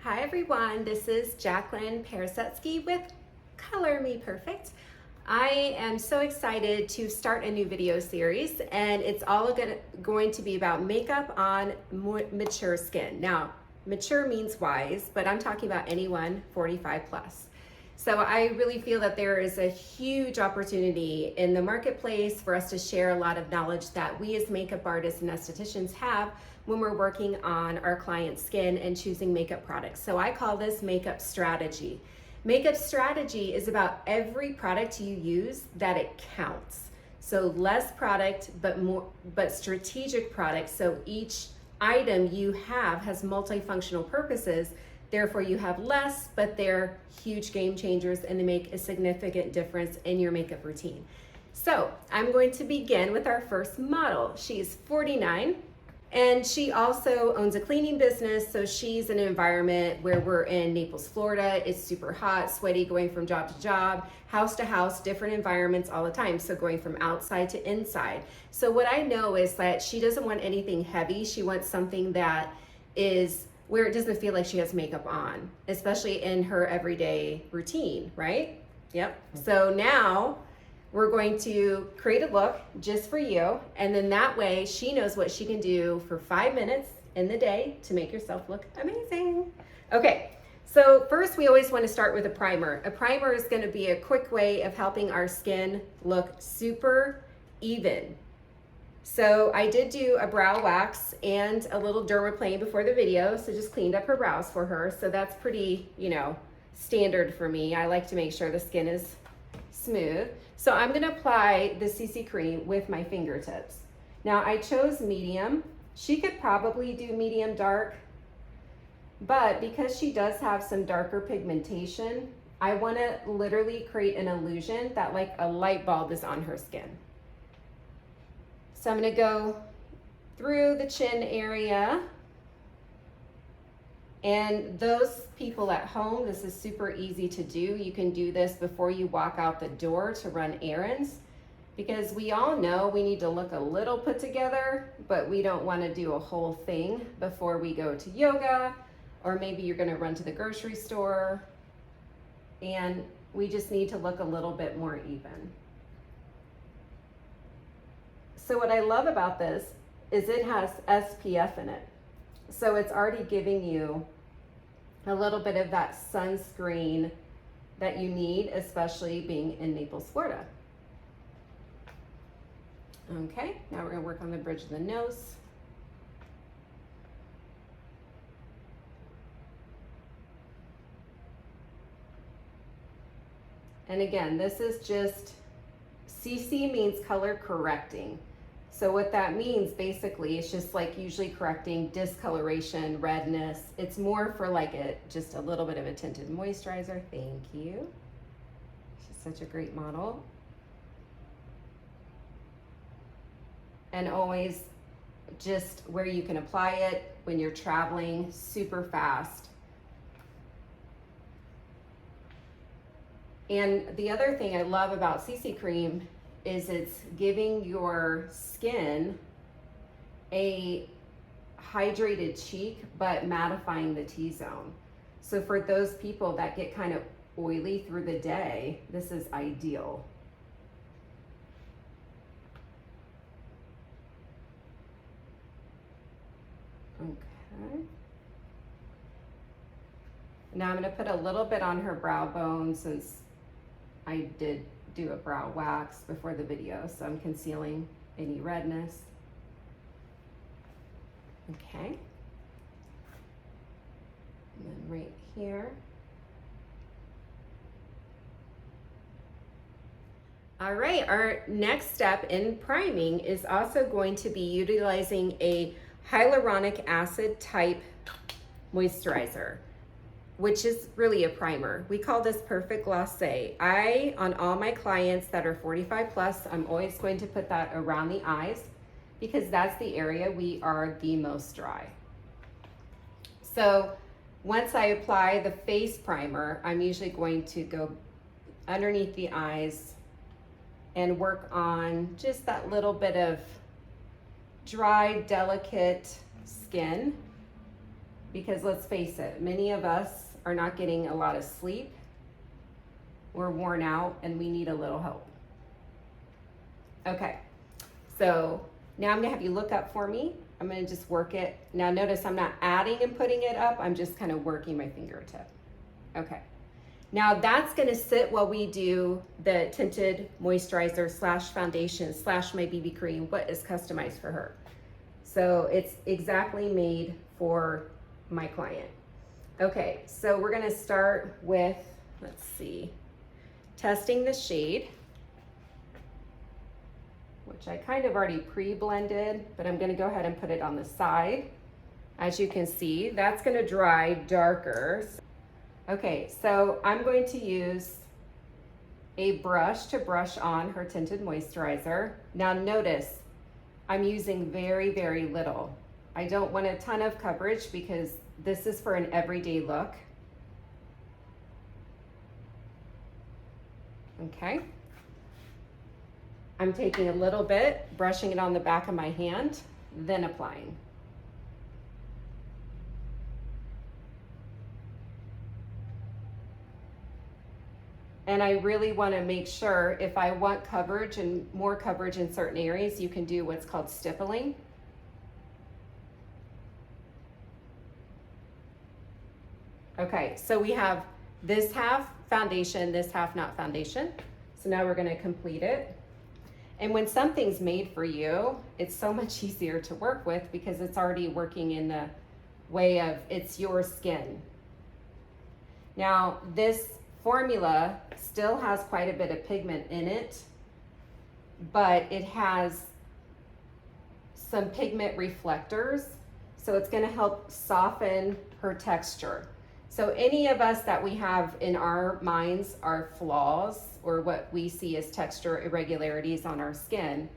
Hi everyone, this is Jaclyn Peresetsky with Color Me Perfect. I am so excited to start a new video series, and it's all going to be about makeup on mature skin. Now, mature means wise, but I'm talking about anyone 45 plus. So I really feel that there is a huge opportunity in the marketplace for us to share a lot of knowledge that we as makeup artists and estheticians have when we're working on our client's skin and choosing makeup products. So I call this makeup strategy. Makeup strategy is about every product you use that it counts. So less product, but strategic products. So each item you have has multifunctional purposes. Therefore, you have less, but they're huge game changers and they make a significant difference in your makeup routine. So I'm going to begin with our first model. She's 49 and she also owns a cleaning business. So she's in an environment where we're in Naples, Florida. It's super hot, sweaty, going from job to job, house to house, different environments all the time. So going from outside to inside. So what I know is that she doesn't want anything heavy. She wants something that is where it doesn't feel like she has makeup on, especially in her everyday routine, right? Yep. So now we're going to create a look just for you, and then that way she knows what she can do for 5 minutes in the day to make yourself look amazing. Okay, so first we always want to start with a primer. A primer is going to be a quick way of helping our skin look super even. So I did do a brow wax and a little dermaplane before the video, so just cleaned up her brows for her. So that's pretty, standard for me. I like to make sure the skin is smooth. So I'm gonna apply the CC cream with my fingertips. Now I chose medium. She could probably do medium dark, but because she does have some darker pigmentation, I wanna literally create an illusion that like a light bulb is on her skin. So I'm gonna go through the chin area. And those people at home, this is super easy to do. You can do this before you walk out the door to run errands, because we all know we need to look a little put together, but we don't wanna do a whole thing before we go to yoga, or maybe you're gonna run to the grocery store, and we just need to look a little bit more even. So what I love about this is it has SPF in it. So it's already giving you a little bit of that sunscreen that you need, especially being in Naples, Florida. Okay, now we're gonna work on the bridge of the nose. And again, this is just, CC means color correcting. So what that means basically is just like usually correcting discoloration, redness. It's more for like just a little bit of a tinted moisturizer. Thank you. She's such a great model. And always just where you can apply it when you're traveling super fast. And the other thing I love about CC cream is it's giving your skin a hydrated cheek, but mattifying the T-zone. So for those people that get kind of oily through the day, this is ideal. Okay. Now I'm gonna put a little bit on her brow bone since I did do a brow wax before the video, so I'm concealing any redness. Okay. And then right here. All right, our next step in priming is also going to be utilizing a hyaluronic acid type moisturizer, which is really a primer. We call this Perfect Glacé. On all my clients that are 45 plus, I'm always going to put that around the eyes because that's the area we are the most dry. So once I apply the face primer, I'm usually going to go underneath the eyes and work on just that little bit of dry, delicate skin, because let's face it, many of us are not getting a lot of sleep. We're worn out and we need a little help. Okay, so now I'm gonna have you look up for me. I'm gonna just work it. Now notice I'm not adding and putting it up, I'm just kind of working my fingertip. Okay, now that's gonna sit while we do the tinted moisturizer slash foundation slash my BB cream, what is customized for her. So it's exactly made for my client. Okay, so we're gonna start with, let's see, testing the shade, which I kind of already pre-blended, but I'm gonna go ahead and put it on the side. As you can see, that's gonna dry darker. Okay, so I'm going to use a brush to brush on her tinted moisturizer. Now notice, I'm using very, very little. I don't want a ton of coverage because this is for an everyday look. Okay. I'm taking a little bit, brushing it on the back of my hand, then applying. And I really want to make sure, if I want coverage and more coverage in certain areas, you can do what's called stippling. Okay, so we have this half foundation, this half not foundation. So now we're going to complete it. And when something's made for you, it's so much easier to work with because it's already working in the way of it's your skin. Now, this formula still has quite a bit of pigment in it, but it has some pigment reflectors, so it's going to help soften her texture. So any of us that we have in our minds are flaws or what we see as texture irregularities on our skin,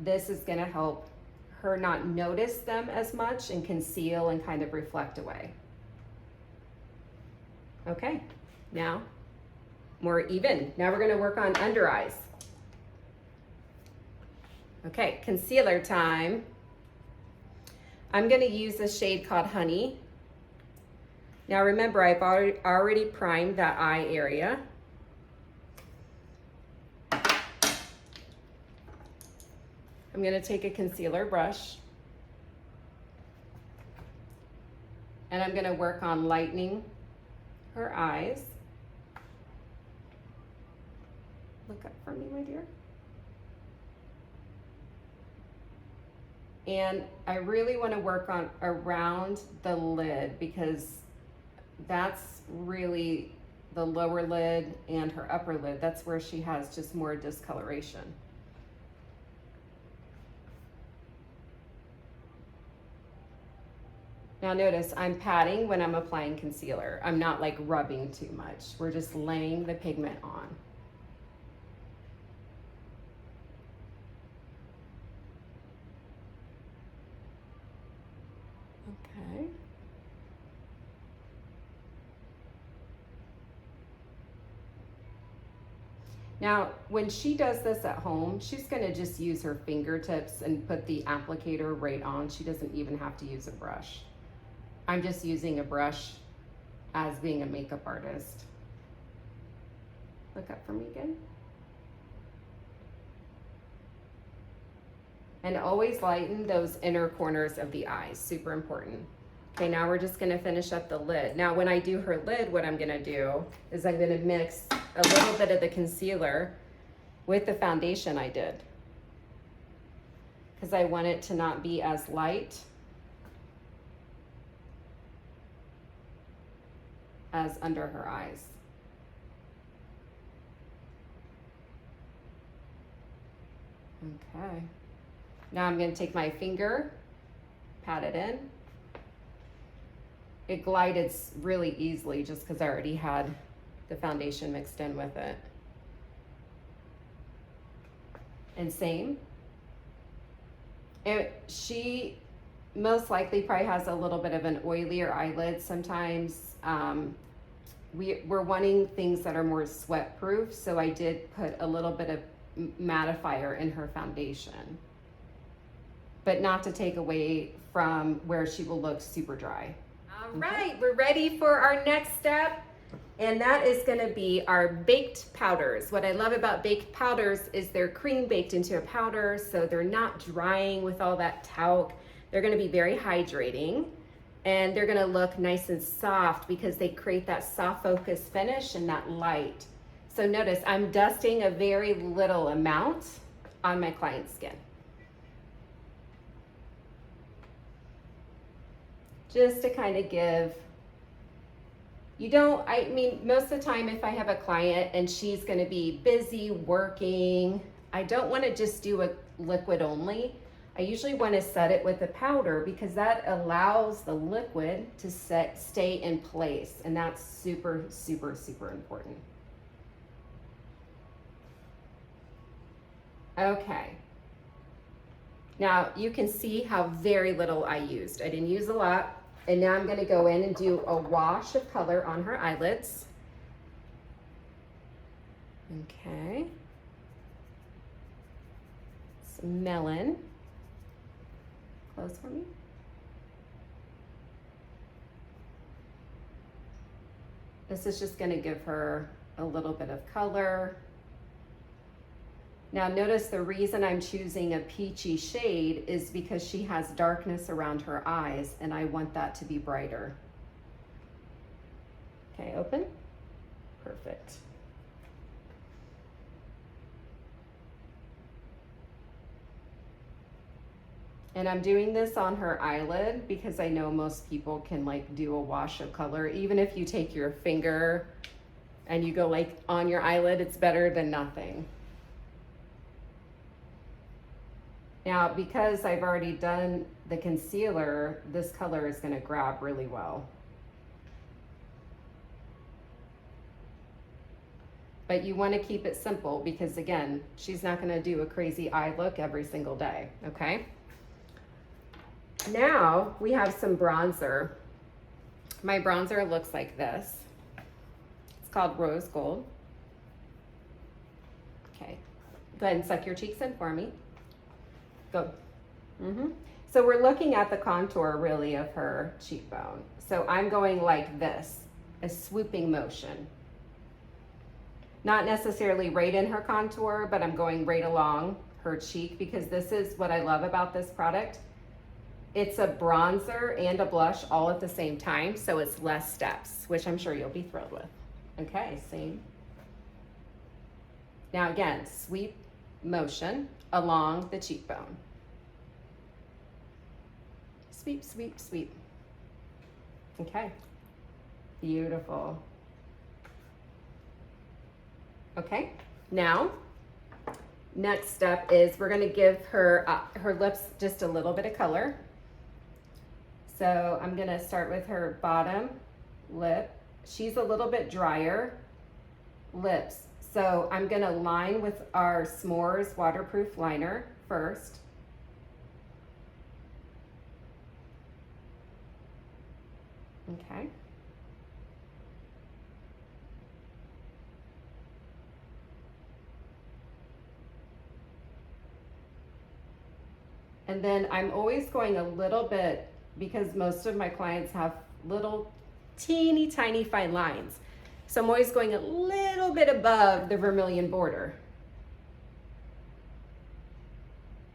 this is going to help her not notice them as much and conceal and kind of reflect away. Okay, now more even. Now we're going to work on under eyes. Okay, concealer time. I'm going to use a shade called Honey. Now remember, I've already primed that eye area. I'm going to take a concealer brush and I'm going to work on lightening her eyes. Look up for me, my dear. And I really want to work on around the lid because that's really the lower lid and her upper lid. That's where she has just more discoloration. Now notice I'm patting when I'm applying concealer. I'm not like rubbing too much. We're just laying the pigment on. Okay. Now, when she does this at home, she's gonna just use her fingertips and put the applicator right on. She doesn't even have to use a brush. I'm just using a brush as being a makeup artist. Look up for me again. And always lighten those inner corners of the eyes, super important. Okay, now we're just gonna finish up the lid. Now when I do her lid, what I'm gonna do is I'm gonna mix a little bit of the concealer with the foundation I did, because I want it to not be as light as under her eyes. Okay. Now I'm going to take my finger, pat it in. It glided really easily just because I already had the foundation mixed in with it. And same. She most likely probably has a little bit of an oilier eyelid. Sometimes we're wanting things that are more sweat proof, so I did put a little bit of mattifier in her foundation, but not to take away from where she will look super dry. All right, we're ready for our next step, and that is going to be our baked powders. What I love about baked powders is they're cream baked into a powder, so they're not drying with all that talc. They're going to be very hydrating, and they're going to look nice and soft because they create that soft focus finish and that light. So notice I'm dusting a very little amount on my client's skin. Just to kind of give, I mean, most of the time if I have a client and she's gonna be busy working, I don't wanna just do a liquid only. I usually wanna set it with a powder because that allows the liquid to stay in place, and that's super, super, super important. Okay. Now you can see how very little I used. I didn't use a lot. And now I'm gonna go in and do a wash of color on her eyelids. Okay. Some melon. Close for me. This is just gonna give her a little bit of color. Now notice the reason I'm choosing a peachy shade is because she has darkness around her eyes and I want that to be brighter. Okay, open. Perfect. And I'm doing this on her eyelid because I know most people can like do a wash of color. Even if you take your finger and you go like on your eyelid, it's better than nothing. Now, because I've already done the concealer, this color is gonna grab really well. But you wanna keep it simple because again, she's not gonna do a crazy eye look every single day, okay? Now we have some bronzer. My bronzer looks like this. It's called Rose Gold. Okay, go ahead and suck your cheeks in for me. Go. So we're looking at the contour really of her cheekbone. So I'm going like this, a swooping motion. Not necessarily right in her contour, but I'm going right along her cheek because this is what I love about this product. It's a bronzer and a blush all at the same time, so it's less steps, which I'm sure you'll be thrilled with. Okay, same. Now again, sweep motion along the cheekbone. Sweep, sweep, sweep. Okay, beautiful. Okay, now, next step is we're gonna give her her lips just a little bit of color. So I'm gonna start with her bottom lip. She's a little bit drier lips. So I'm gonna line with our S'mores waterproof liner first. Okay. And then I'm always going a little bit, because most of my clients have little teeny tiny fine lines. So I'm always going a little bit above the vermilion border.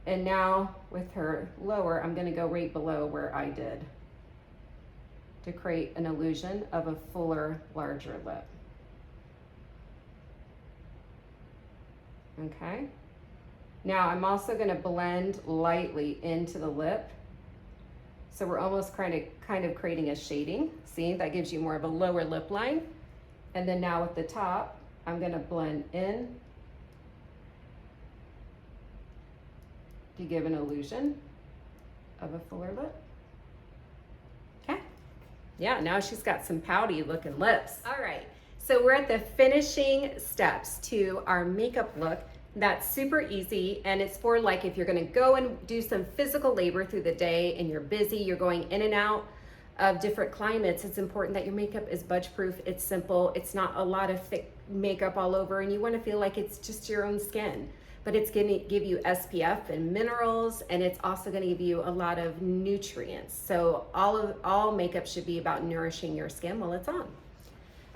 And now with her lower, I'm gonna go right below where I did to create an illusion of a fuller, larger lip. Okay. Now I'm also gonna blend lightly into the lip. So we're almost kind of creating a shading. See, that gives you more of a lower lip line. And then now at the top, I'm gonna blend in to give an illusion of a fuller lip. Okay. Yeah, now she's got some pouty looking lips. All right, so we're at the finishing steps to our makeup look. That's super easy, and it's for like if you're gonna go and do some physical labor through the day and you're busy, you're going in and out of different climates, it's important that your makeup is budge proof, it's simple, it's not a lot of thick makeup all over, and you wanna feel like it's just your own skin. but it's going to give you SPF and minerals, and it's also going to give you a lot of nutrients. So all makeup should be about nourishing your skin while it's on.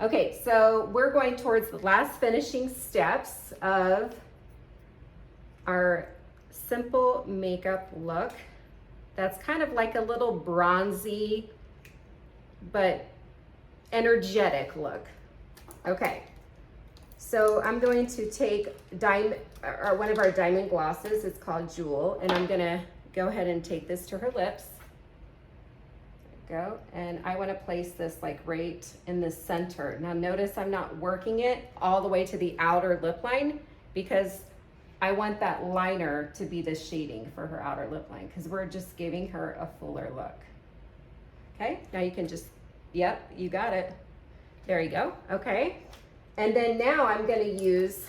Okay, so we're going towards the last finishing steps of our simple makeup look. That's kind of like a little bronzy but energetic look. Okay, so I'm going to take one of our diamond glosses. It's called Jewel, and I'm gonna go ahead and take this to her lips. There we go. And I want to place this like right in the center. Now notice I'm not working it all the way to the outer lip line, because I want that liner to be the shading for her outer lip line, because we're just giving her a fuller look. Okay, now you can just, yep, you got it. There you go, okay. And then now I'm gonna use,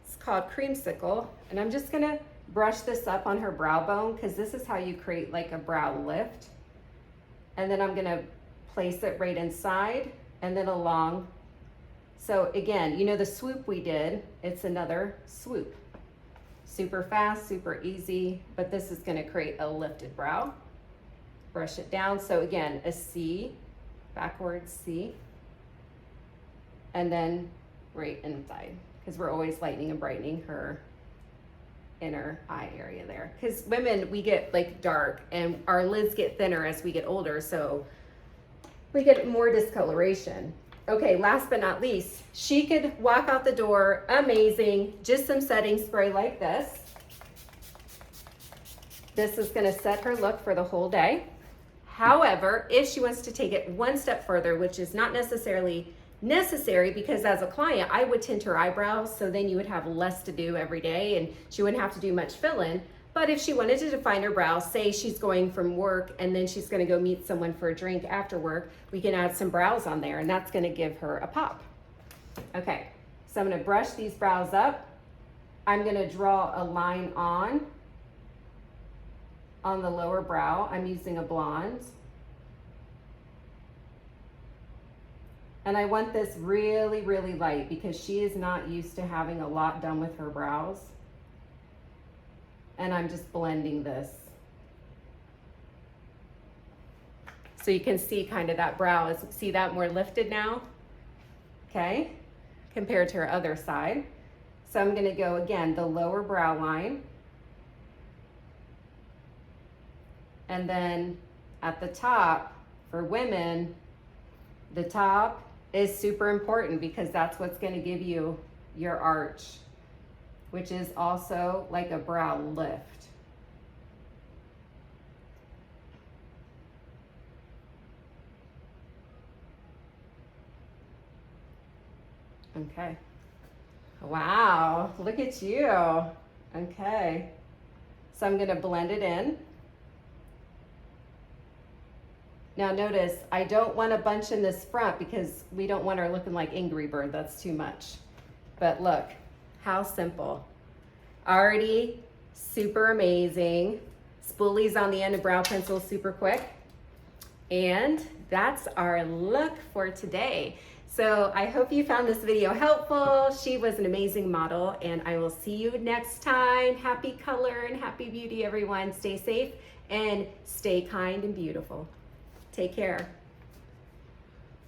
it's called Creamsicle, and I'm just gonna brush this up on her brow bone, because this is how you create like a brow lift. And then I'm gonna place it right inside and then along. So again, you know the swoop we did, it's another swoop. Super fast, super easy, but this is gonna create a lifted brow. Brush it down, so again, a C, backwards C, and then right inside, because we're always lightening and brightening her inner eye area there. Because women, we get like dark and our lids get thinner as we get older, so we get more discoloration. Okay, last but not least, she could walk out the door amazing, just some setting spray like this. This is gonna set her look for the whole day. However, if she wants to take it one step further, which is not necessarily necessary, because as a client, I would tint her eyebrows, so then you would have less to do every day and she wouldn't have to do much fill-in. But if she wanted to define her brows, say she's going from work and then she's gonna go meet someone for a drink after work, we can add some brows on there, and that's gonna give her a pop. Okay, so I'm gonna brush these brows up. I'm gonna draw a line on the lower brow. I'm using a blonde. And I want this really, really light, because she is not used to having a lot done with her brows. And I'm just blending this. So you can see kind of that brow is, see that more lifted now? Okay, compared to her other side. So I'm gonna go again, the lower brow line. And then at the top, for women, the top is super important, because that's what's gonna give you your arch, which is also like a brow lift. Okay. Wow, look at you. Okay. So I'm gonna blend it in. Now notice, I don't want a bunch in this front, because we don't want her looking like Angry Bird, that's too much. But look, how simple. Already super amazing. Spoolies on the end of brow pencil, super quick. And that's our look for today. So I hope you found this video helpful. She was an amazing model, and I will see you next time. Happy color and happy beauty, everyone. Stay safe and stay kind and beautiful. Take care.